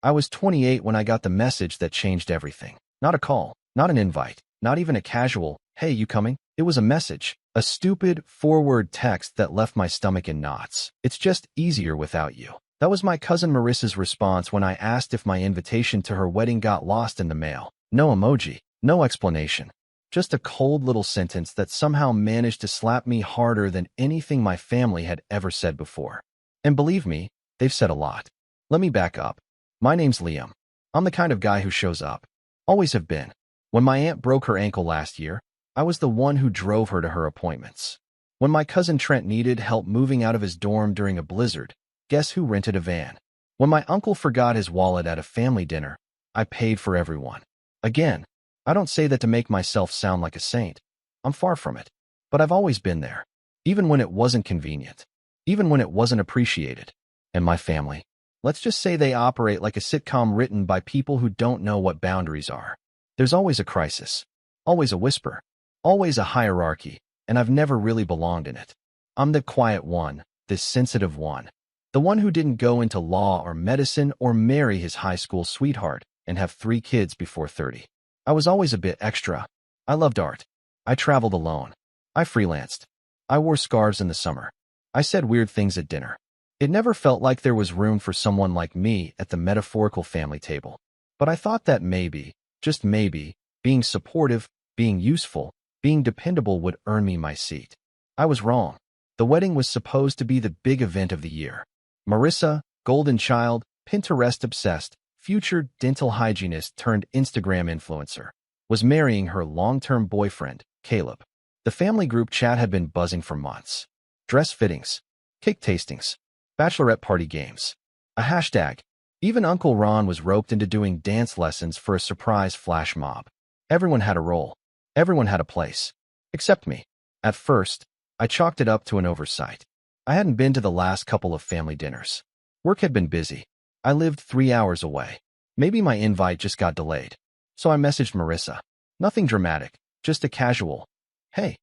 I was 28 when I got the message that changed everything. Not a call, not an invite, not even a casual, "Hey, you coming?" It was a message, a stupid, four-word text that left my stomach in knots. "It's just easier without you." That was my cousin Marissa's response when I asked if my invitation to her wedding got lost in the mail. No emoji, no explanation. Just a cold little sentence that somehow managed to slap me harder than anything my family had ever said before. And believe me, they've said a lot. Let me back up. My name's Liam. I'm the kind of guy who shows up. Always have been. When my aunt broke her ankle last year, I was the one who drove her to her appointments. When my cousin Trent needed help moving out of his dorm during a blizzard, guess who rented a van? When my uncle forgot his wallet at a family dinner, I paid for everyone. Again, I don't say that to make myself sound like a saint. I'm far from it. But I've always been there, even when it wasn't convenient, even when it wasn't appreciated. And my family, let's just say they operate like a sitcom written by people who don't know what boundaries are. There's always a crisis, always a whisper, always a hierarchy, and I've never really belonged in it. I'm the quiet one, the sensitive one, the one who didn't go into law or medicine or marry his high school sweetheart and have 3 kids before 30. I was always a bit extra. I loved art. I traveled alone. I freelanced. I wore scarves in the summer. I said weird things at dinner. It never felt like there was room for someone like me at the metaphorical family table. But I thought that maybe, just maybe, being supportive, being useful, being dependable would earn me my seat. I was wrong. The wedding was supposed to be the big event of the year. Marissa, golden child, Pinterest-obsessed, future dental hygienist turned Instagram influencer, was marrying her long-term boyfriend, Caleb. The family group chat had been buzzing for months. Dress fittings, cake tastings, bachelorette party games, a hashtag. Even Uncle Ron was roped into doing dance lessons for a surprise flash mob. Everyone had a role. Everyone had a place. Except me. At first, I chalked it up to an oversight. I hadn't been to the last couple of family dinners. Work had been busy. I lived 3 hours away. Maybe my invite just got delayed. So I messaged Marissa. Nothing dramatic, just a casual, "Hey,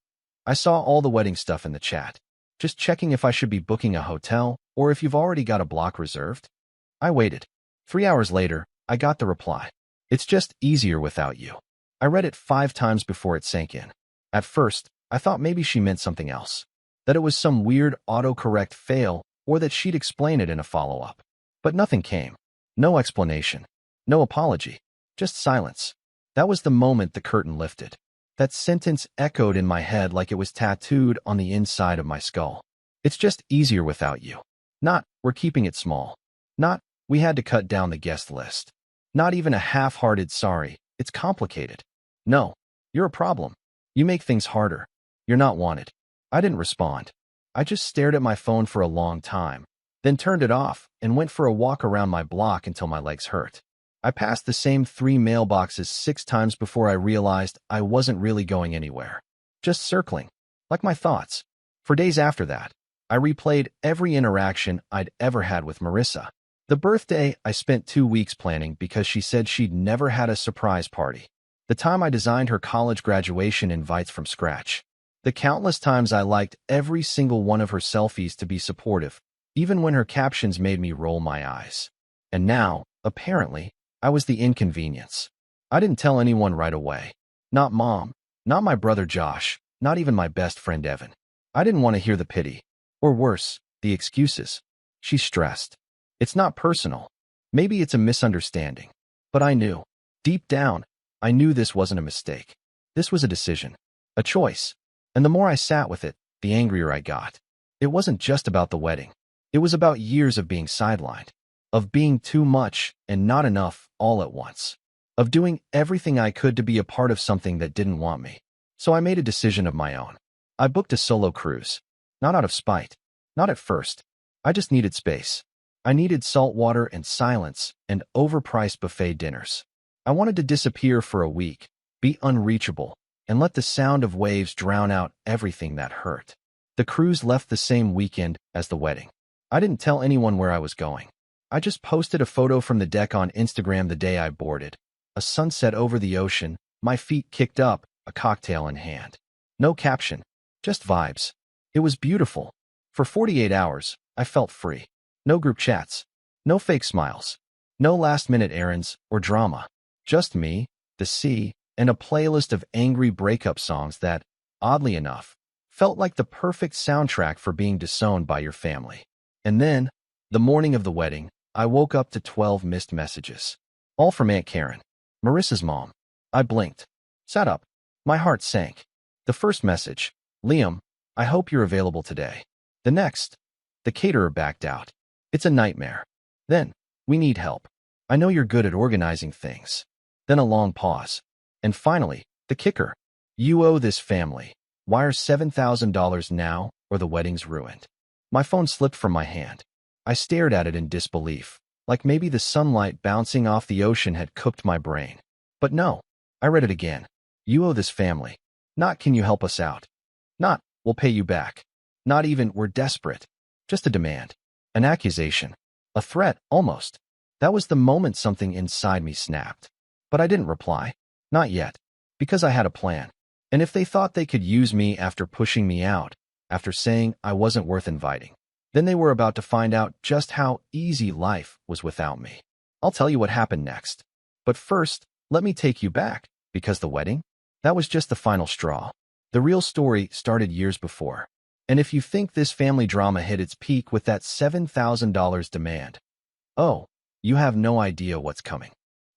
I saw all the wedding stuff in the chat. Just checking if I should be booking a hotel or if you've already got a block reserved." I waited. 3 hours later, I got the reply. "It's just easier without you." I read it 5 times before it sank in. At first, I thought maybe she meant something else. That it was some weird autocorrect fail or that she'd explain it in a follow-up. But nothing came. No explanation. No apology. Just silence. That was the moment the curtain lifted. That sentence echoed in my head like it was tattooed on the inside of my skull. "It's just easier without you." Not, "We're keeping it small." Not, "We had to cut down the guest list." Not even a half-hearted "sorry, it's complicated." No, "You're a problem. You make things harder. You're not wanted." I didn't respond. I just stared at my phone for a long time, then turned it off and went for a walk around my block until my legs hurt. I passed the same 3 mailboxes 6 times before I realized I wasn't really going anywhere. Just circling, like my thoughts. For days after that, I replayed every interaction I'd ever had with Marissa. The birthday I spent 2 weeks planning because she said she'd never had a surprise party. The time I designed her college graduation invites from scratch. The countless times I liked every single one of her selfies to be supportive, even when her captions made me roll my eyes. And now, apparently, I was the inconvenience. I didn't tell anyone right away. Not Mom, not my brother Josh, not even my best friend Evan. I didn't want to hear the pity. Or worse, the excuses. She's stressed. It's not personal. Maybe it's a misunderstanding. But I knew. Deep down, I knew this wasn't a mistake. This was a decision. A choice. And the more I sat with it, the angrier I got. It wasn't just about the wedding. It was about years of being sidelined. Of being too much and not enough all at once. Of doing everything I could to be a part of something that didn't want me. So I made a decision of my own. I booked a solo cruise. Not out of spite. Not at first. I just needed space. I needed salt water and silence and overpriced buffet dinners. I wanted to disappear for a week, be unreachable, and let the sound of waves drown out everything that hurt. The cruise left the same weekend as the wedding. I didn't tell anyone where I was going. I just posted a photo from the deck on Instagram the day I boarded. A sunset over the ocean, my feet kicked up, a cocktail in hand. No caption, just vibes. It was beautiful. For 48 hours, I felt free. No group chats. No fake smiles. No last-minute errands or drama. Just me, the sea, and a playlist of angry breakup songs that, oddly enough, felt like the perfect soundtrack for being disowned by your family. And then, the morning of the wedding, I woke up to 12 missed messages. All from Aunt Karen, Marissa's mom. I blinked. Sat up. My heart sank. The first message, Liam, I hope you're available today. The next, the caterer backed out. It's a nightmare. Then, we need help. I know you're good at organizing things. Then a long pause. And finally, the kicker. You owe this family. Wire $7,000 now or the wedding's ruined. My phone slipped from my hand. I stared at it in disbelief, like maybe the sunlight bouncing off the ocean had cooked my brain. But no, I read it again. You owe this family. Not can you help us out. Not, we'll pay you back. Not even, we're desperate. Just a demand. An accusation. A threat, almost. That was the moment something inside me snapped. But I didn't reply. Not yet. Because I had a plan. And if they thought they could use me after pushing me out, after saying I wasn't worth inviting, then they were about to find out just how easy life was without me. I'll tell you what happened next. But first, let me take you back, because the wedding? That was just the final straw. The real story started years before. And if you think this family drama hit its peak with that $7,000 demand, oh, you have no idea what's coming.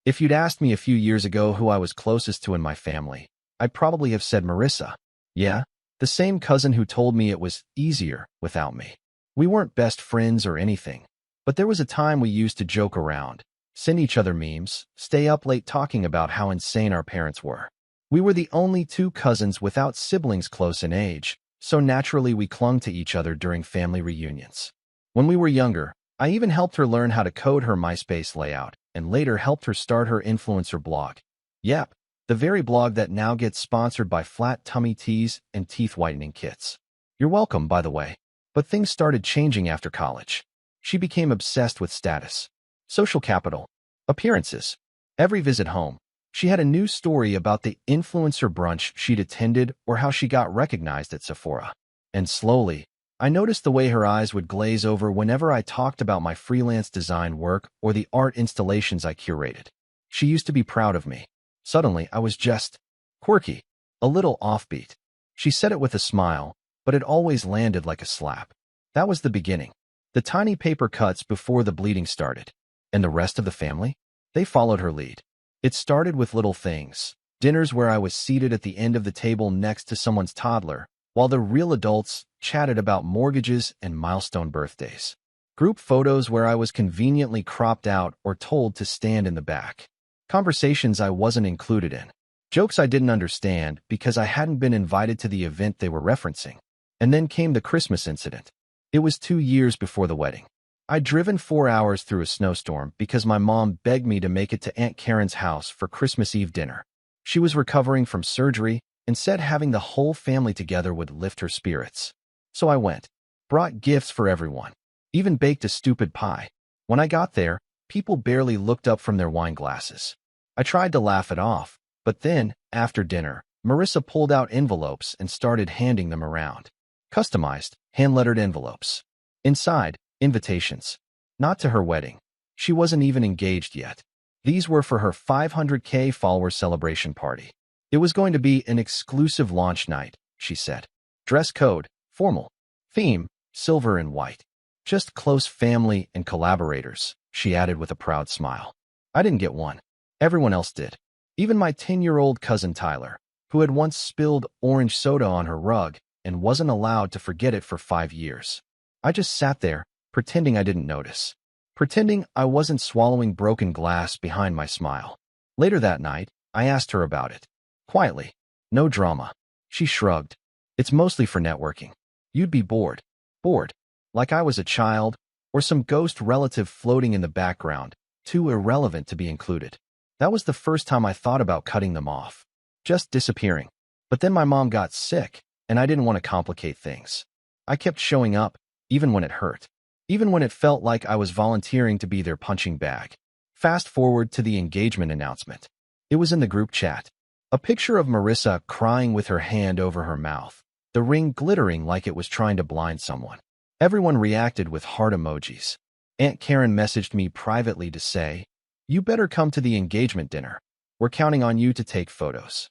If you'd asked me a few years ago who I was closest to in my family, I'd probably have said Marissa. Yeah, the same cousin who told me it was easier without me. We weren't best friends or anything, but there was a time we used to joke around, send each other memes, stay up late talking about how insane our parents were. We were the only two cousins without siblings close in age, so naturally we clung to each other during family reunions. When we were younger, I even helped her learn how to code her MySpace layout, and later helped her start her influencer blog. Yep, the very blog that now gets sponsored by flat tummy teas and teeth whitening kits. You're welcome, by the way. But things started changing after college. She became obsessed with status, social capital, appearances. Every visit home, she had a new story about the influencer brunch she'd attended or how she got recognized at Sephora. And slowly, I noticed the way her eyes would glaze over whenever I talked about my freelance design work or the art installations I curated. She used to be proud of me. Suddenly, I was just quirky, a little offbeat. She said it with a smile, but it always landed like a slap. That was the beginning. The tiny paper cuts before the bleeding started. And the rest of the family? They followed her lead. It started with little things. Dinners where I was seated at the end of the table next to someone's toddler, while the real adults chatted about mortgages and milestone birthdays. Group photos where I was conveniently cropped out or told to stand in the back. Conversations I wasn't included in. Jokes I didn't understand because I hadn't been invited to the event they were referencing. And then came the Christmas incident. It was 2 years before the wedding. I'd driven 4 hours through a snowstorm because my mom begged me to make it to Aunt Karen's house for Christmas Eve dinner. She was recovering from surgery and said having the whole family together would lift her spirits. So I went. Brought gifts for everyone. Even baked a stupid pie. When I got there, people barely looked up from their wine glasses. I tried to laugh it off, but then, after dinner, Marissa pulled out envelopes and started handing them around. Customized, hand-lettered envelopes. Inside, invitations. Not to her wedding. She wasn't even engaged yet. These were for her 500K follower celebration party. It was going to be an exclusive launch night, she said. Dress code, formal. Theme, silver and white. Just close family and collaborators, she added with a proud smile. I didn't get one. Everyone else did. Even my 10-year-old cousin Tyler, who had once spilled orange soda on her rug and wasn't allowed to forget it for 5 years. I just sat there, pretending I didn't notice. Pretending I wasn't swallowing broken glass behind my smile. Later that night, I asked her about it. Quietly. No drama. She shrugged. It's mostly for networking. You'd be bored. Bored. Like I was a child, or some ghost relative floating in the background, too irrelevant to be included. That was the first time I thought about cutting them off. Just disappearing. But then my mom got sick, and I didn't want to complicate things. I kept showing up, even when it hurt. Even when it felt like I was volunteering to be their punching bag. Fast forward to the engagement announcement. It was in the group chat. A picture of Marissa crying with her hand over her mouth, the ring glittering like it was trying to blind someone. Everyone reacted with heart emojis. Aunt Karen messaged me privately to say, You better come to the engagement dinner. We're counting on you to take photos.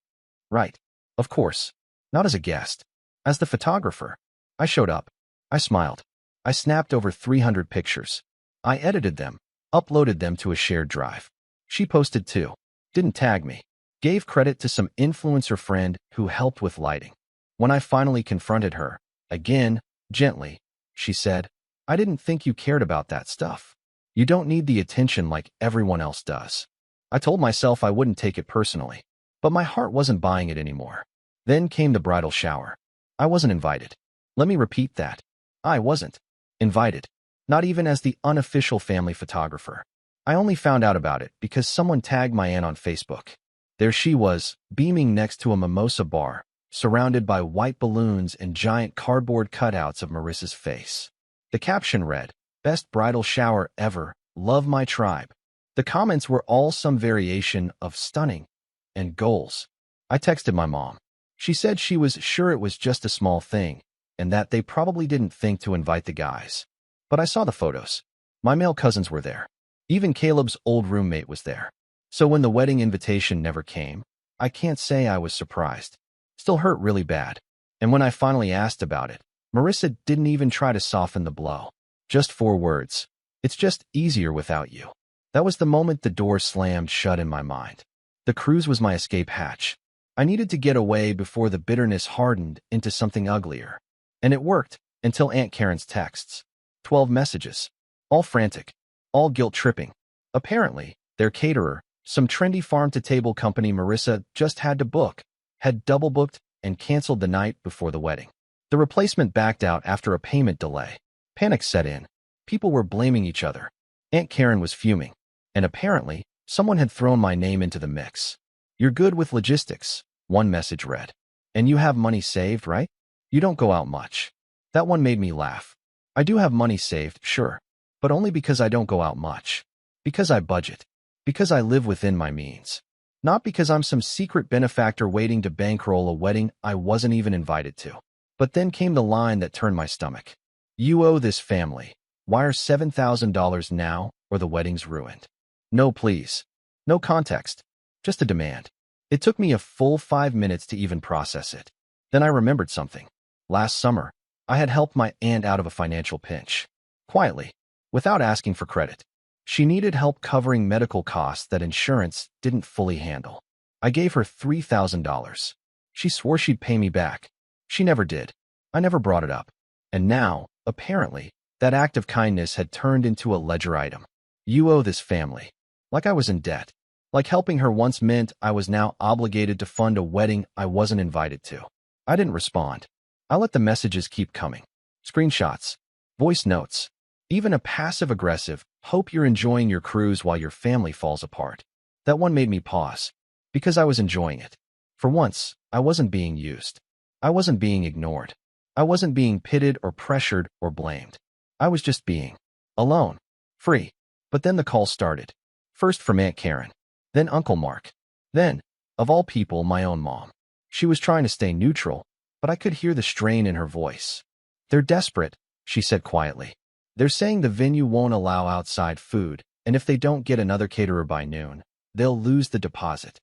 Right. Of course. Not as a guest. As the photographer. I showed up. I smiled. I snapped over 300 pictures. I edited them, uploaded them to a shared drive. She posted too. Didn't tag me. Gave credit to some influencer friend who helped with lighting. When I finally confronted her, again, gently, she said, I didn't think you cared about that stuff. You don't need the attention like everyone else does. I told myself I wouldn't take it personally, but my heart wasn't buying it anymore. Then came the bridal shower. I wasn't invited. Let me repeat that. I wasn't invited. Not even as the unofficial family photographer. I only found out about it because someone tagged my aunt on Facebook. There she was, beaming next to a mimosa bar, surrounded by white balloons and giant cardboard cutouts of Marissa's face. The caption read, Best bridal shower ever, love my tribe. The comments were all some variation of stunning and goals. I texted my mom. She said she was sure it was just a small thing and that they probably didn't think to invite the guys. But I saw the photos. My male cousins were there. Even Caleb's old roommate was there. So when the wedding invitation never came, I can't say I was surprised. Still hurt really bad. And when I finally asked about it, Marissa didn't even try to soften the blow. Just 4 words. It's just easier without you. That was the moment the door slammed shut in my mind. The cruise was my escape hatch. I needed to get away before the bitterness hardened into something uglier. And it worked until Aunt Karen's texts. 12 messages. All frantic. All guilt-tripping. Apparently, their caterer, some trendy farm-to-table company Marissa just had to book, had double-booked and canceled the night before the wedding. The replacement backed out after a payment delay. Panic set in. People were blaming each other. Aunt Karen was fuming. And apparently, someone had thrown my name into the mix. You're good with logistics, one message read. And you have money saved, right? You don't go out much. That one made me laugh. I do have money saved, sure. But only because I don't go out much. Because I budget. Because I live within my means. Not because I'm some secret benefactor waiting to bankroll a wedding I wasn't even invited to. But then came the line that turned my stomach. You owe this family. Wire $7,000 now or the wedding's ruined. No, please. No context. Just a demand. It took me a full 5 minutes to even process it. Then I remembered something. Last summer, I had helped my aunt out of a financial pinch. Quietly, without asking for credit. She needed help covering medical costs that insurance didn't fully handle. I gave her $3,000. She swore she'd pay me back. She never did. I never brought it up. And now, apparently, that act of kindness had turned into a ledger item. You owe this family. Like I was in debt. Like helping her once meant I was now obligated to fund a wedding I wasn't invited to. I didn't respond. I let the messages keep coming. Screenshots. Voice notes. Even a passive-aggressive, hope you're enjoying your cruise while your family falls apart. That one made me pause. Because I was enjoying it. For once, I wasn't being used. I wasn't being ignored. I wasn't being pitted or pressured or blamed. I was just being. Alone. Free. But then the call started. First from Aunt Karen. Then Uncle Mark. Then, of all people, my own mom. She was trying to stay neutral, but I could hear the strain in her voice. They're desperate, she said quietly. They're saying the venue won't allow outside food, and if they don't get another caterer by noon, they'll lose the deposit.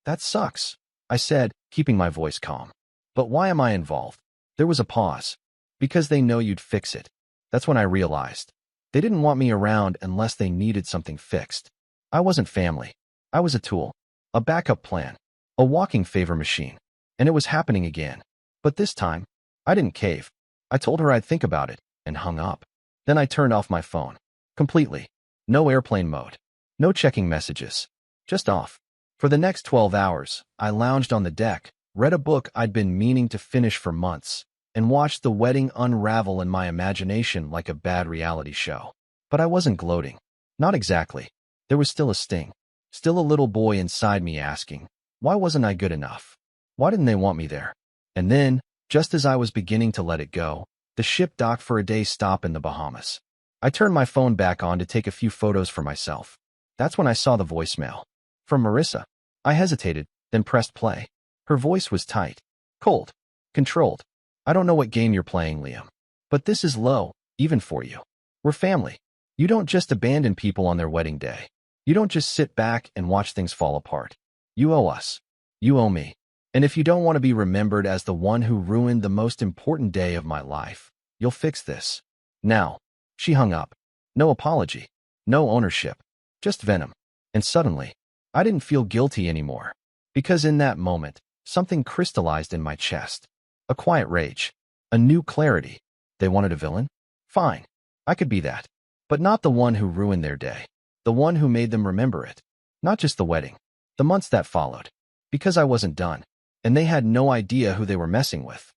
That sucks, I said, keeping my voice calm. But why am I involved? There was a pause. Because they know you'd fix it. That's when I realized. They didn't want me around unless they needed something fixed. I wasn't family. I was a tool. A backup plan. A walking favor machine. And it was happening again. But this time, I didn't cave. I told her I'd think about it, and hung up. Then I turned off my phone. Completely. No airplane mode. No checking messages. Just off. For the next 12 hours, I lounged on the deck, read a book I'd been meaning to finish for months, and watched the wedding unravel in my imagination like a bad reality show. But I wasn't gloating. Not exactly. There was still a sting. Still a little boy inside me asking, why wasn't I good enough? Why didn't they want me there? And then, just as I was beginning to let it go, the ship docked for a day stop in the Bahamas. I turned my phone back on to take a few photos for myself. That's when I saw the voicemail. From Marissa. I hesitated, then pressed play. Her voice was tight. Cold. Controlled. I don't know what game you're playing, Liam. But this is low, even for you. We're family. You don't just abandon people on their wedding day. You don't just sit back and watch things fall apart. You owe us. You owe me. And if you don't want to be remembered as the one who ruined the most important day of my life, you'll fix this. Now. She hung up. No apology. No ownership. Just venom. And suddenly, I didn't feel guilty anymore. Because in that moment, something crystallized in my chest. A quiet rage. A new clarity. They wanted a villain? Fine. I could be that. But not the one who ruined their day. The one who made them remember it. Not just the wedding. The months that followed. Because I wasn't done. And they had no idea who they were messing with.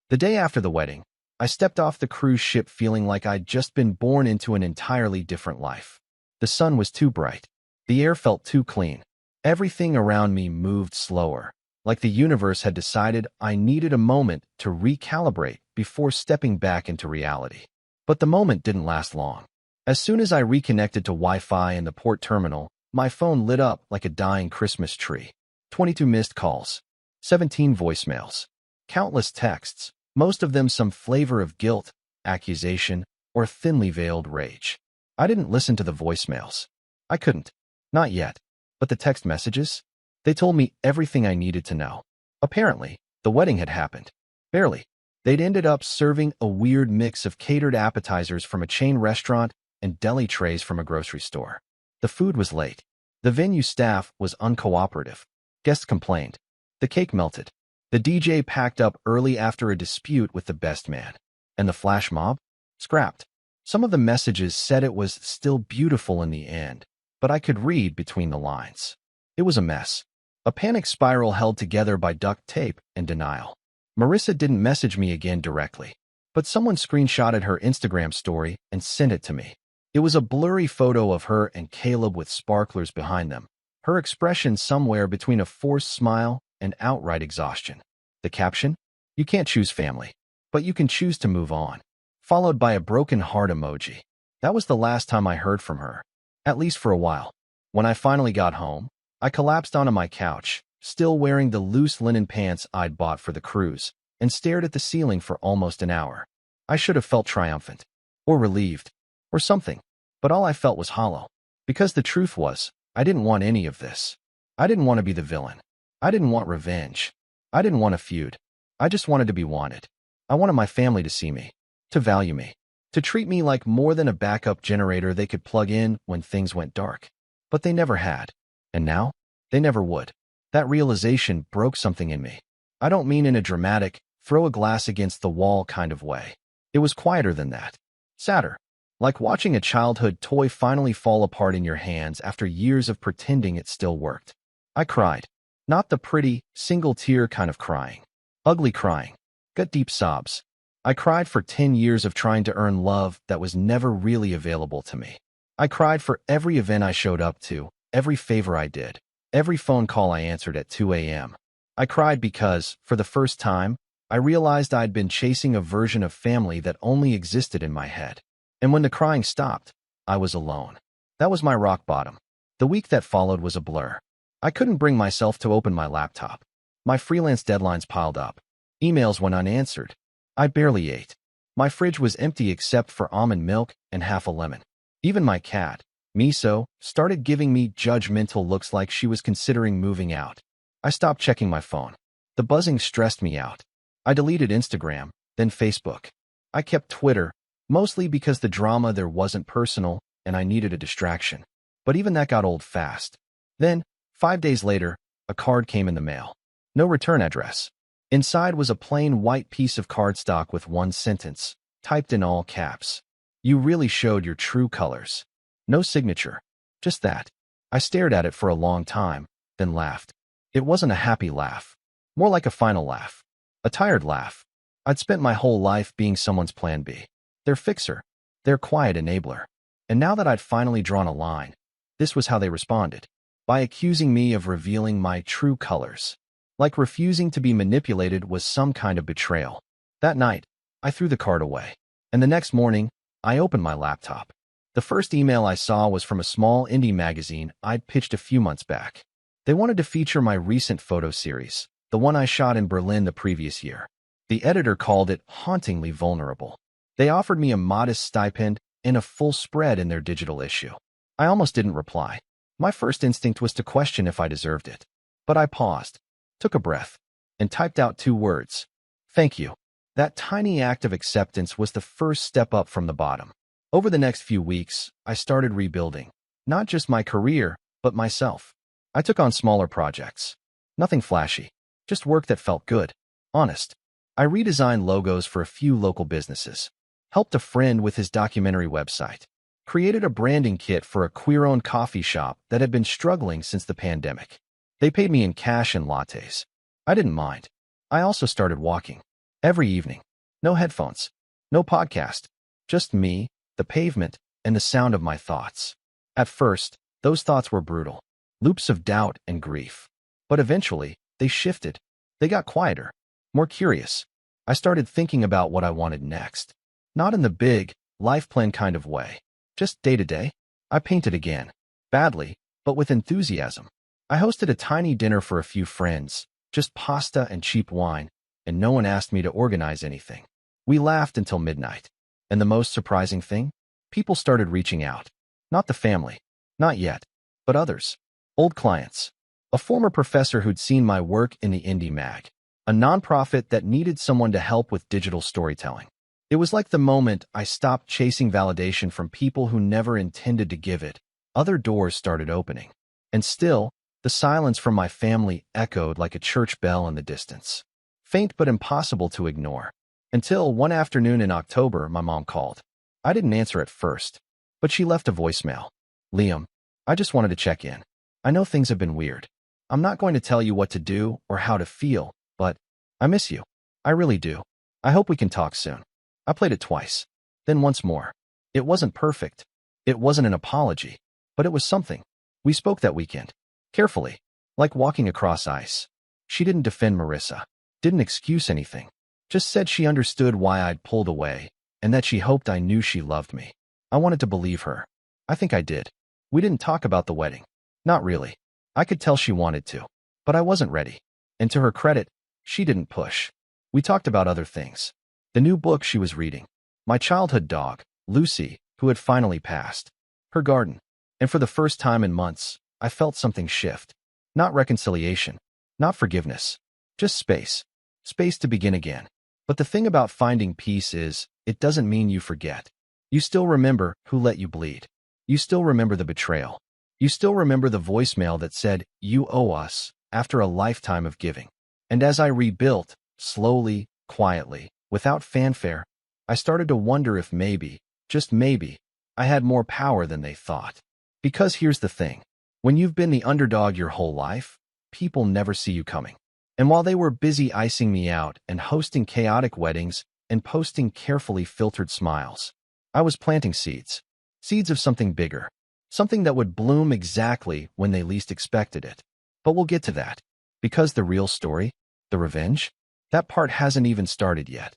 The day after the wedding, I stepped off the cruise ship feeling like I'd just been born into an entirely different life. The sun was too bright. The air felt too clean. Everything around me moved slower, like the universe had decided I needed a moment to recalibrate before stepping back into reality. But the moment didn't last long. As soon as I reconnected to Wi-Fi in the port terminal, my phone lit up like a dying Christmas tree. 22 missed calls. 17 voicemails. Countless texts, most of them some flavor of guilt, accusation, or thinly veiled rage. I didn't listen to the voicemails. I couldn't. Not yet. But the text messages? They told me everything I needed to know. Apparently, the wedding had happened. Barely. They'd ended up serving a weird mix of catered appetizers from a chain restaurant and deli trays from a grocery store. The food was late. The venue staff was uncooperative. Guests complained. The cake melted. The DJ packed up early after a dispute with the best man. And the flash mob? Scrapped. Some of the messages said it was still beautiful in the end, but I could read between the lines. It was a mess. A panic spiral held together by duct tape and denial. Marissa didn't message me again directly, but someone screenshotted her Instagram story and sent it to me. It was a blurry photo of her and Caleb with sparklers behind them, her expression somewhere between a forced smile and outright exhaustion. The caption? You can't choose family, but you can choose to move on. Followed by a broken heart emoji. That was the last time I heard from her, at least for a while. When I finally got home, I collapsed onto my couch, still wearing the loose linen pants I'd bought for the cruise, and stared at the ceiling for almost an hour. I should have felt triumphant, or relieved, or something, but all I felt was hollow. Because the truth was, I didn't want any of this. I didn't want to be the villain. I didn't want revenge. I didn't want a feud. I just wanted to be wanted. I wanted my family to see me, to value me, to treat me like more than a backup generator they could plug in when things went dark. But they never had. And now, they never would. That realization broke something in me. I don't mean in a dramatic, throw a glass against the wall kind of way. It was quieter than that. Sadder. Like watching a childhood toy finally fall apart in your hands after years of pretending it still worked. I cried. Not the pretty, single tear kind of crying. Ugly crying. Gut deep sobs. I cried for 10 years of trying to earn love that was never really available to me. I cried for every event I showed up to, every favor I did, every phone call I answered at 2 a.m. I cried because, for the first time, I realized I'd been chasing a version of family that only existed in my head. And when the crying stopped, I was alone. That was my rock bottom. The week that followed was a blur. I couldn't bring myself to open my laptop. My freelance deadlines piled up. Emails went unanswered. I barely ate. My fridge was empty except for almond milk and half a lemon. Even my cat, Miso, started giving me judgmental looks like she was considering moving out. I stopped checking my phone. The buzzing stressed me out. I deleted Instagram, then Facebook. I kept Twitter, mostly because the drama there wasn't personal and I needed a distraction. But even that got old fast. Then, 5 days later, a card came in the mail. No return address. Inside was a plain white piece of cardstock with one sentence, typed in all caps. You really showed your true colors. No signature. Just that. I stared at it for a long time, then laughed. It wasn't a happy laugh. More like a final laugh. A tired laugh. I'd spent my whole life being someone's plan B. Their fixer. Their quiet enabler. And now that I'd finally drawn a line, this was how they responded. By accusing me of revealing my true colors. Like refusing to be manipulated was some kind of betrayal. That night, I threw the card away. And the next morning, I opened my laptop. The first email I saw was from a small indie magazine I'd pitched a few months back. They wanted to feature my recent photo series, the one I shot in Berlin the previous year. The editor called it hauntingly vulnerable. They offered me a modest stipend and a full spread in their digital issue. I almost didn't reply. My first instinct was to question if I deserved it. But I paused, took a breath, and typed out 2 words. Thank you. That tiny act of acceptance was the first step up from the bottom. Over the next few weeks, I started rebuilding. Not just my career, but myself. I took on smaller projects. Nothing flashy, just work that felt good, honest. I redesigned logos for a few local businesses, helped a friend with his documentary website, created a branding kit for a queer-owned coffee shop that had been struggling since the pandemic. They paid me in cash and lattes. I didn't mind. I also started walking. Every evening. No headphones. No podcast. Just me, the pavement, and the sound of my thoughts. At first, those thoughts were brutal. Loops of doubt and grief. But eventually, they shifted. They got quieter. More curious. I started thinking about what I wanted next. Not in the big, life plan kind of way. Just day to day. I painted again. Badly, but with enthusiasm. I hosted a tiny dinner for a few friends, just pasta and cheap wine, and no one asked me to organize anything. We laughed until midnight. And the most surprising thing? People started reaching out. Not the family. Not yet. But others. Old clients. A former professor who'd seen my work in the Indie Mag. A nonprofit that needed someone to help with digital storytelling. It was like the moment I stopped chasing validation from people who never intended to give it. Other doors started opening. And still, the silence from my family echoed like a church bell in the distance. Faint but impossible to ignore. Until one afternoon in October, my mom called. I didn't answer at first, but she left a voicemail. Liam, I just wanted to check in. I know things have been weird. I'm not going to tell you what to do or how to feel, but I miss you. I really do. I hope we can talk soon. I played it twice. Then once more. It wasn't perfect. It wasn't an apology. But it was something. We spoke that weekend. Carefully. Like walking across ice. She didn't defend Marissa. Didn't excuse anything. Just said she understood why I'd pulled away, and that she hoped I knew she loved me. I wanted to believe her. I think I did. We didn't talk about the wedding. Not really. I could tell she wanted to. But I wasn't ready. And to her credit, she didn't push. We talked about other things. The new book she was reading. My childhood dog, Lucy, who had finally passed. Her garden. And for the first time in months, I felt something shift. Not reconciliation. Not forgiveness. Just space. Space to begin again. But the thing about finding peace is, it doesn't mean you forget. You still remember who let you bleed. You still remember the betrayal. You still remember the voicemail that said, you owe us, after a lifetime of giving. And as I rebuilt, slowly, quietly, without fanfare, I started to wonder if maybe, just maybe, I had more power than they thought. Because here's the thing. When you've been the underdog your whole life, people never see you coming. And while they were busy icing me out and hosting chaotic weddings and posting carefully filtered smiles, I was planting seeds. Seeds of something bigger. Something that would bloom exactly when they least expected it. But we'll get to that. Because the real story, the revenge, that part hasn't even started yet.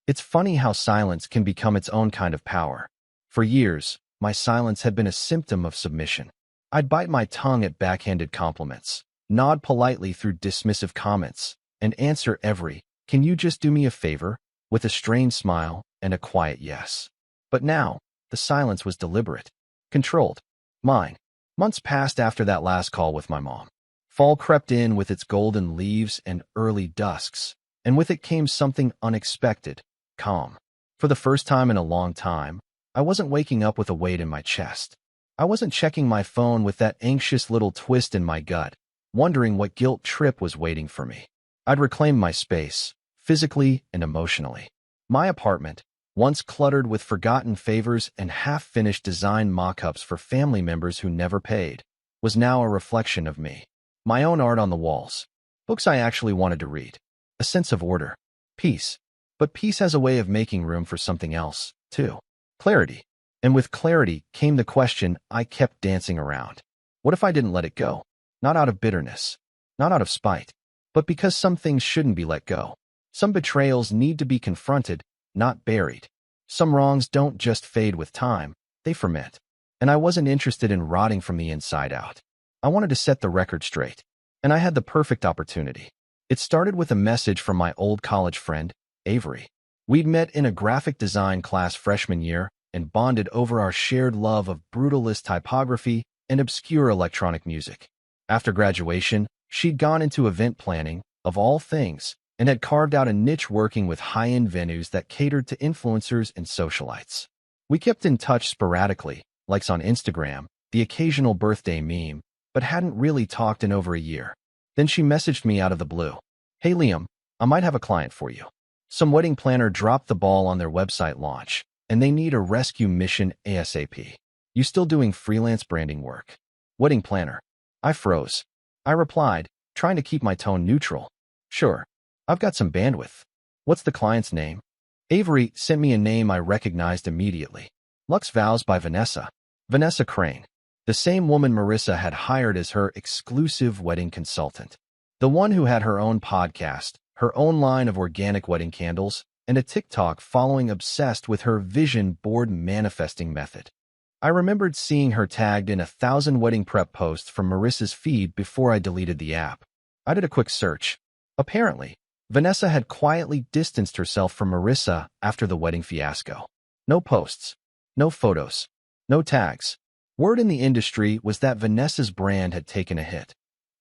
It's funny how silence can become its own kind of power. For years, my silence had been a symptom of submission. I'd bite my tongue at backhanded compliments, nod politely through dismissive comments, and answer every, "Can you just do me a favor?" with a strained smile and a quiet yes. But now, the silence was deliberate, controlled, mine. Months passed after that last call with my mom. Fall crept in with its golden leaves and early dusks, and with it came something unexpected, calm. For the first time in a long time, I wasn't waking up with a weight in my chest. I wasn't checking my phone with that anxious little twist in my gut, wondering what guilt trip was waiting for me. I'd reclaimed my space, physically and emotionally. My apartment, once cluttered with forgotten favors and half-finished design mock-ups for family members who never paid, was now a reflection of me. My own art on the walls. Books I actually wanted to read. A sense of order. Peace. But peace has a way of making room for something else, too. Clarity. And with clarity came the question I kept dancing around. What if I didn't let it go? Not out of bitterness. Not out of spite. But because some things shouldn't be let go. Some betrayals need to be confronted, not buried. Some wrongs don't just fade with time, they ferment. And I wasn't interested in rotting from the inside out. I wanted to set the record straight. And I had the perfect opportunity. It started with a message from my old college friend, Avery. We'd met in a graphic design class freshman year and bonded over our shared love of brutalist typography and obscure electronic music. After graduation, she'd gone into event planning, of all things, and had carved out a niche working with high-end venues that catered to influencers and socialites. We kept in touch sporadically, likes on Instagram, the occasional birthday meme, but hadn't really talked in over a year. Then she messaged me out of the blue. "Hey Liam, I might have a client for you. Some wedding planner dropped the ball on their website launch, and they need a rescue mission ASAP. You still doing freelance branding work?" Wedding planner. I froze. I replied, trying to keep my tone neutral. "Sure. I've got some bandwidth." "What's the client's name?" Avery sent me a name I recognized immediately. Lux Vows by Vanessa. Vanessa Crane. The same woman Marissa had hired as her exclusive wedding consultant. The one who had her own podcast, her own line of organic wedding candles, and a TikTok following obsessed with her vision board manifesting method. I remembered seeing her tagged in 1,000 wedding prep posts from Marissa's feed before I deleted the app. I did a quick search. Apparently, Vanessa had quietly distanced herself from Marissa after the wedding fiasco. No posts, no photos, no tags. Word in the industry was that Vanessa's brand had taken a hit,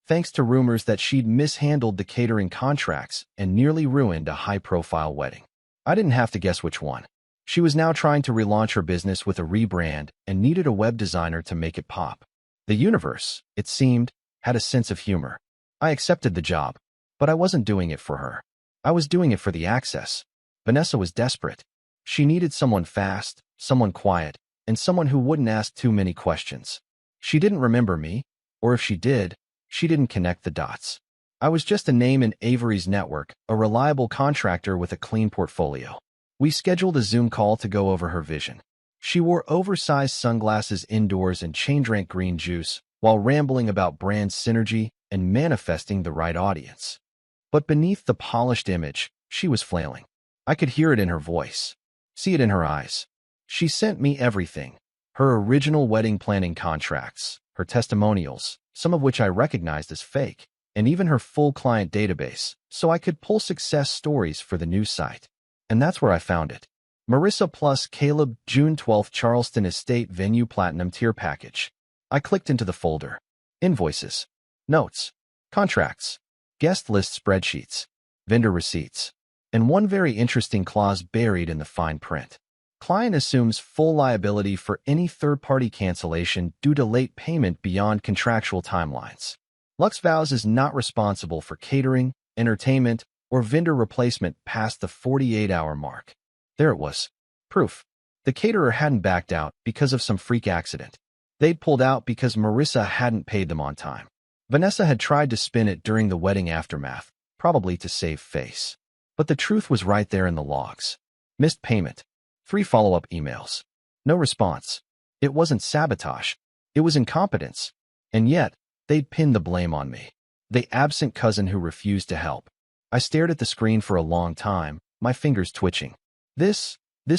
thanks to rumors that she'd mishandled the catering contracts and nearly ruined a high-profile wedding. I didn't have to guess which one. She was now trying to relaunch her business with a rebrand and needed a web designer to make it pop. The universe, it seemed, had a sense of humor. I accepted the job, but I wasn't doing it for her. I was doing it for the access. Vanessa was desperate. She needed someone fast, someone quiet, and someone who wouldn't ask too many questions. She didn't remember me, or if she did, she didn't connect the dots. I was just a name in Avery's network, a reliable contractor with a clean portfolio. We scheduled a Zoom call to go over her vision. She wore oversized sunglasses indoors and chain-drank green juice while rambling about brand synergy and manifesting the right audience. But beneath the polished image, she was flailing. I could hear it in her voice, see it in her eyes. She sent me everything. Her original wedding planning contracts, her testimonials, some of which I recognized as fake, and even her full client database, so I could pull success stories for the news site. And that's where I found it. Marissa plus Caleb, June 12th, Charleston Estate Venue Platinum Tier Package. I clicked into the folder. Invoices, notes, contracts, guest list spreadsheets, vendor receipts, and one very interesting clause buried in the fine print. Client assumes full liability for any third-party cancellation due to late payment beyond contractual timelines. Lux Vows is not responsible for catering, entertainment, or vendor replacement past the 48-hour mark. There it was. Proof. The caterer hadn't backed out because of some freak accident. They'd pulled out because Marissa hadn't paid them on time. Vanessa had tried to spin it during the wedding aftermath, probably to save face. But the truth was right there in the logs. Missed payment. 3 follow-up emails. No response. It wasn't sabotage. It was incompetence. And yet, they'd pinned the blame on me. The absent cousin who refused to help. I stared at the screen for a long time, my fingers twitching. This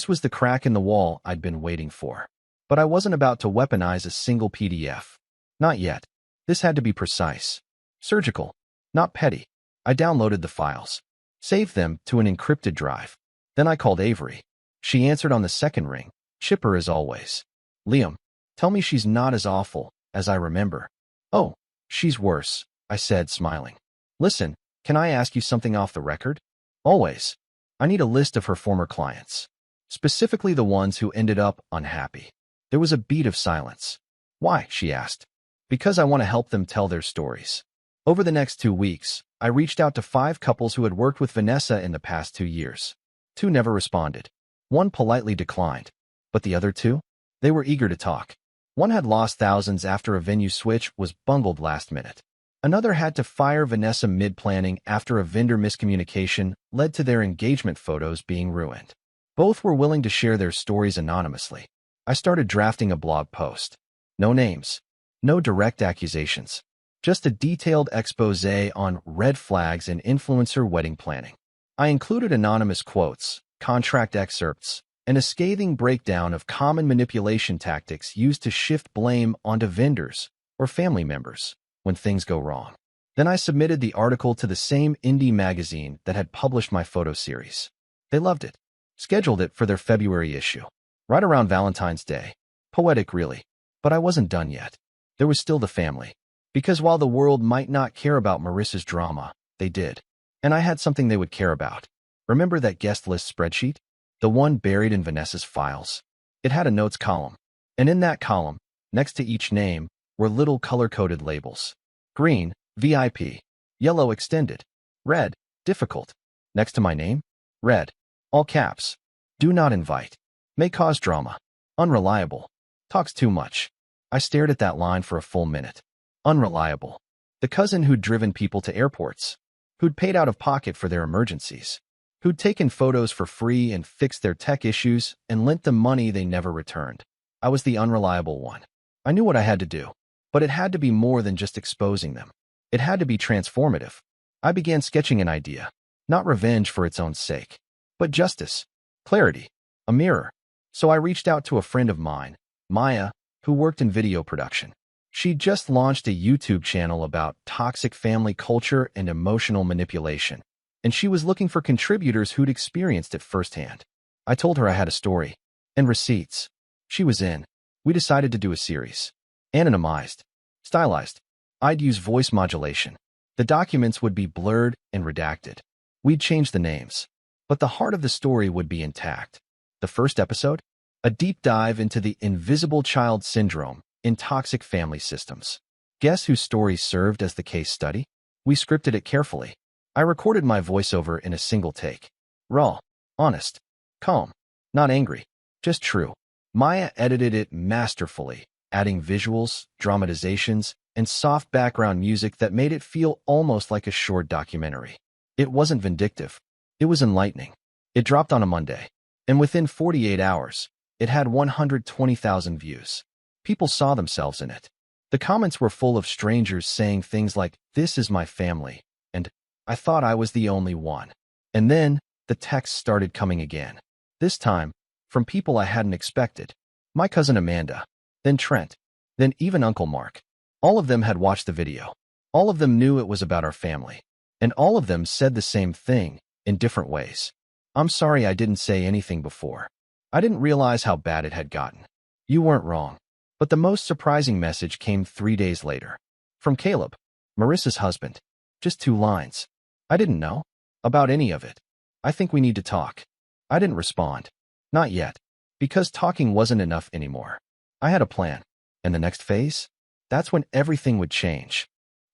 was the crack in the wall I'd been waiting for. But I wasn't about to weaponize a single PDF. Not yet. This had to be precise. Surgical. Not petty. I downloaded the files. Saved them to an encrypted drive. Then I called Avery. She answered on the second ring, chipper as always. "Liam, tell me she's not as awful as I remember." "Oh, she's worse," I said, smiling. "Listen, can I ask you something off the record?" "Always. I need a list of her former clients. Specifically the ones who ended up unhappy." There was a beat of silence. "Why?" she asked. "Because I want to help them tell their stories." Over the next 2 weeks, I reached out to 5 couples who had worked with Vanessa in the past 2 years. 2 never responded. 1 politely declined. But the other 2? They were eager to talk. One had lost thousands after a venue switch was bungled last minute. Another had to fire Vanessa mid-planning after a vendor miscommunication led to their engagement photos being ruined. Both were willing to share their stories anonymously. I started drafting a blog post. No names. No direct accusations. Just a detailed exposé on red flags in influencer wedding planning. I included anonymous quotes, contract excerpts, and a scathing breakdown of common manipulation tactics used to shift blame onto vendors or family members when things go wrong. Then I submitted the article to the same indie magazine that had published my photo series. They loved it. Scheduled it for their February issue. Right around Valentine's Day. Poetic, really. But I wasn't done yet. there was still the family. Because while the world might not care about Marissa's drama, they did. And I had something they would care about. Remember that guest list spreadsheet? The one buried in Vanessa's files? It had a notes column. And in that column, next to each name, were little color-coded labels. Green, VIP. Yellow, extended. Red, difficult. Next to my name? Red. All caps. Do not invite. May cause drama. Unreliable. Talks too much. I stared at that line for a full minute. Unreliable. The cousin who'd driven people to airports. Who'd paid out of pocket for their emergencies. Who'd taken photos for free and fixed their tech issues and lent them money they never returned. I was the unreliable one. I knew what I had to do, but it had to be more than just exposing them. It had to be transformative. I began sketching an idea, not revenge for its own sake, but justice, clarity, a mirror. So I reached out to a friend of mine, Maya, who worked in video production. She'd just launched a YouTube channel about toxic family culture and emotional manipulation, and she was looking for contributors who'd experienced it firsthand. I told her I had a story and receipts. She was in. We decided to do a series. Anonymized. Stylized. I'd use voice modulation. The documents would be blurred and redacted. We'd change the names. But the heart of the story would be intact. The first episode? A deep dive into the invisible child syndrome in toxic family systems. Guess whose story served as the case study? We scripted it carefully. I recorded my voiceover in a single take. Raw. Honest. Calm. Not angry. Just true. Maya edited it masterfully, adding visuals, dramatizations, and soft background music that made it feel almost like a short documentary. It wasn't vindictive. It was enlightening. It dropped on a Monday, and within 48 hours, it had 120,000 views. People saw themselves in it. The comments were full of strangers saying things like, "This is my family," and "I thought I was the only one." And then, the texts started coming again. This time, from people I hadn't expected. My cousin Amanda, then Trent, then even Uncle Mark. All of them had watched the video. All of them knew it was about our family. And all of them said the same thing, in different ways. "I'm sorry I didn't say anything before. I didn't realize how bad it had gotten. You weren't wrong." But the most surprising message came 3 days later. From Caleb, Marissa's husband. Just 2 lines. "I didn't know about any of it. I think we need to talk." I didn't respond. Not yet. Because talking wasn't enough anymore. I had a plan. And the next phase? That's when everything would change.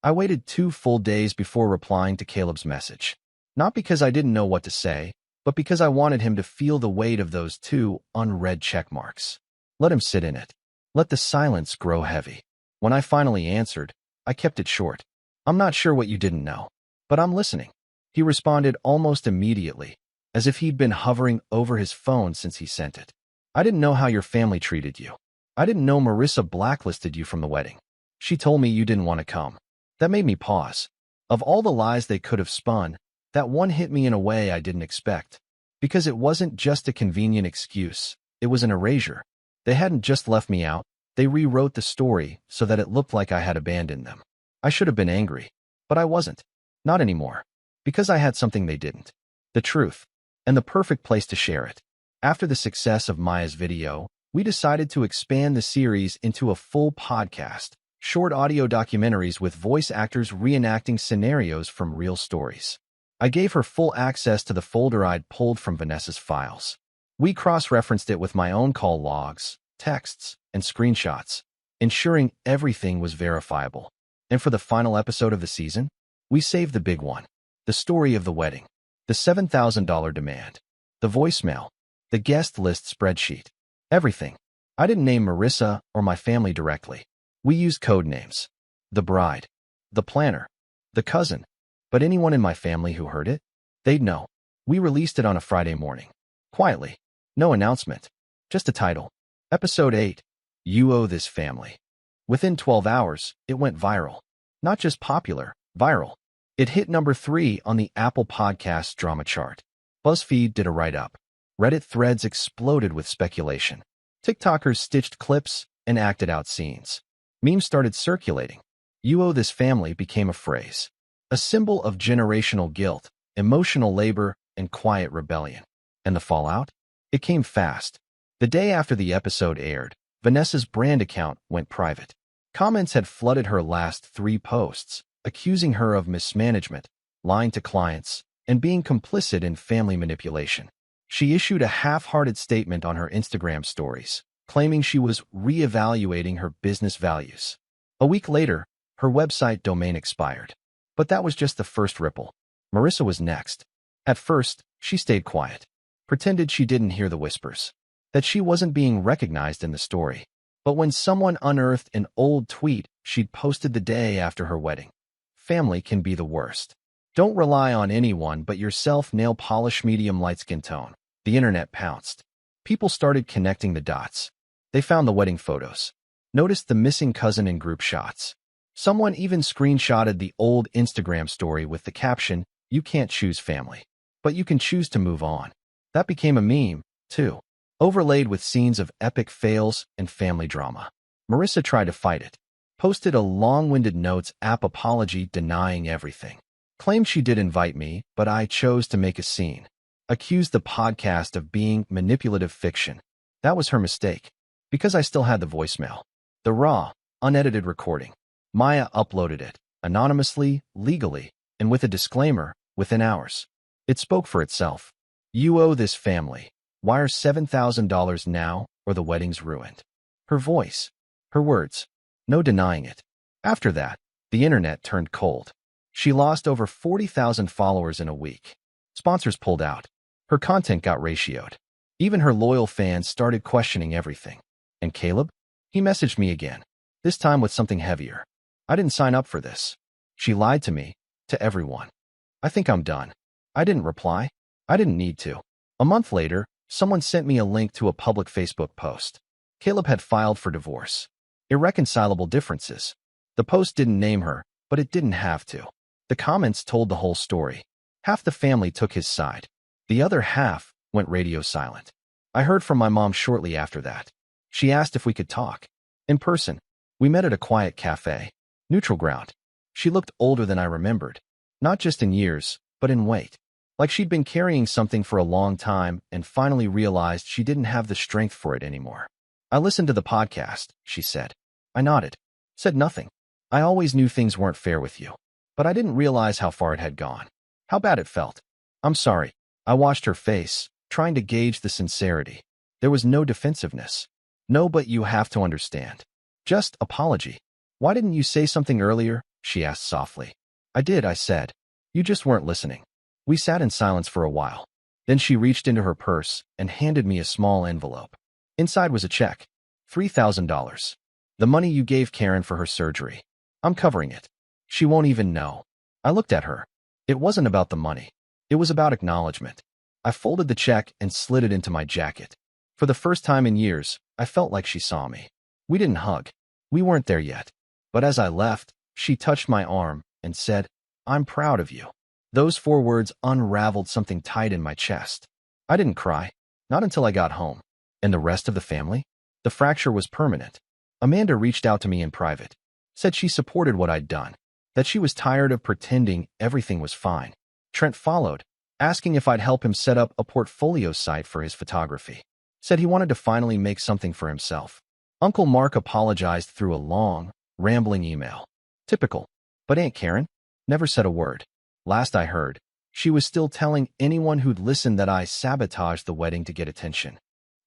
I waited 2 full days before replying to Caleb's message. Not because I didn't know what to say, but because I wanted him to feel the weight of those 2 unread check marks. Let him sit in it. Let the silence grow heavy. When I finally answered, I kept it short. "I'm not sure what you didn't know, but I'm listening." He responded almost immediately, as if he'd been hovering over his phone since he sent it. "I didn't know how your family treated you. I didn't know Marissa blacklisted you from the wedding. She told me you didn't want to come." That made me pause. Of all the lies they could have spun, that one hit me in a way I didn't expect. Because it wasn't just a convenient excuse, it was an erasure. They hadn't just left me out, they rewrote the story so that it looked like I had abandoned them. I should have been angry, but I wasn't. Not anymore. Because I had something they didn't. The truth. And the perfect place to share it. After the success of Maya's video, we decided to expand the series into a full podcast, short audio documentaries with voice actors reenacting scenarios from real stories. I gave her full access to the folder I'd pulled from Vanessa's files. We cross-referenced it with my own call logs, texts, and screenshots, ensuring everything was verifiable. And for the final episode of the season, we saved the big one. The story of the wedding. The $7,000 demand. The voicemail. The guest list spreadsheet. Everything. I didn't name Marissa or my family directly. We used code names. The bride. The planner. The cousin. But anyone in my family who heard it, they'd know. We released it on a Friday morning. Quietly. No announcement. Just a title. Episode 8. You Owe This Family. Within 12 hours, it went viral. Not just popular, viral. It hit number 3 on the Apple Podcasts drama chart. BuzzFeed did a write-up. Reddit threads exploded with speculation. TikTokers stitched clips and acted out scenes. Memes started circulating. You Owe This Family became a phrase. A symbol of generational guilt, emotional labor, and quiet rebellion. And the fallout? It came fast. The day after the episode aired, Vanessa's brand account went private. Comments had flooded her last 3 posts, accusing her of mismanagement, lying to clients, and being complicit in family manipulation. She issued a half-hearted statement on her Instagram stories, claiming she was reevaluating her business values. A week later, her website domain expired. But that was just the first ripple. Marissa was next. At first, she stayed quiet, pretended she didn't hear the whispers, that she wasn't being recognized in the story. But when someone unearthed an old tweet she'd posted the day after her wedding, family can be the worst. Don't rely on anyone but yourself. Nail polish medium light skin tone. The internet pounced. People started connecting the dots. They found the wedding photos, noticed the missing cousin in group shots. Someone even screenshotted the old Instagram story with the caption, "You can't choose family, but you can choose to move on." That became a meme, too, overlaid with scenes of epic fails and family drama. Marissa tried to fight it, posted a long-winded notes app apology denying everything, claimed she did invite me, but I chose to make a scene, accused the podcast of being manipulative fiction. That was her mistake, because I still had the voicemail, the raw, unedited recording. Maya uploaded it, anonymously, legally, and with a disclaimer, within hours. It spoke for itself. "You owe this family. Wire $7,000 now, or the wedding's ruined." Her voice, her words, no denying it. After that, the internet turned cold. She lost over 40,000 followers in a week. Sponsors pulled out. Her content got ratioed. Even her loyal fans started questioning everything. And Caleb? He messaged me again, this time with something heavier. "I didn't sign up for this. She lied to me, to everyone. I think I'm done." I didn't reply. I didn't need to. A month later, someone sent me a link to a public Facebook post. Caleb had filed for divorce. Irreconcilable differences. The post didn't name her, but it didn't have to. The comments told the whole story. Half the family took his side. The other half went radio silent. I heard from my mom shortly after that. She asked if we could talk. In person. We met at a quiet cafe. Neutral ground. She looked older than I remembered. Not just in years, but in weight. Like she'd been carrying something for a long time and finally realized she didn't have the strength for it anymore. "I listened to the podcast," she said. I nodded. Said nothing. "I always knew things weren't fair with you. But I didn't realize how far it had gone. How bad it felt." "I'm sorry." I watched her face, trying to gauge the sincerity. There was no defensiveness. "No, but you have to understand." "Just apology." "Why didn't you say something earlier?" she asked softly. "I did," I said. "You just weren't listening." We sat in silence for a while. Then she reached into her purse and handed me a small envelope. Inside was a check. $3,000. "The money you gave Karen for her surgery. I'm covering it. She won't even know." I looked at her. It wasn't about the money. It was about acknowledgement. I folded the check and slid it into my jacket. For the first time in years, I felt like she saw me. We didn't hug. We weren't there yet. But as I left, she touched my arm and said, "I'm proud of you." Those 4 words unraveled something tight in my chest. I didn't cry. Not until I got home. And the rest of the family? The fracture was permanent. Amanda reached out to me in private. Said she supported what I'd done. That she was tired of pretending everything was fine. Trent followed, asking if I'd help him set up a portfolio site for his photography. Said he wanted to finally make something for himself. Uncle Mark apologized through a long, rambling email. Typical. But Aunt Karen never said a word. Last I heard, she was still telling anyone who'd listened that I sabotaged the wedding to get attention.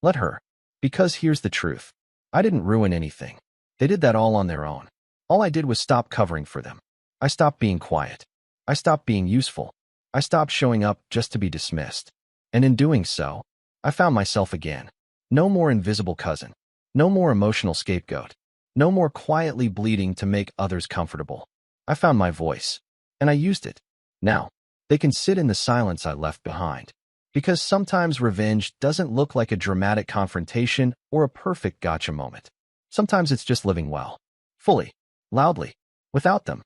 Let her. Because here's the truth. I didn't ruin anything. They did that all on their own. All I did was stop covering for them. I stopped being quiet. I stopped being useful. I stopped showing up just to be dismissed. And in doing so, I found myself again. No more invisible cousin. No more emotional scapegoat. No more quietly bleeding to make others comfortable. I found my voice. And I used it. Now, they can sit in the silence I left behind. Because sometimes revenge doesn't look like a dramatic confrontation or a perfect gotcha moment. Sometimes it's just living well. Fully. Loudly. Without them.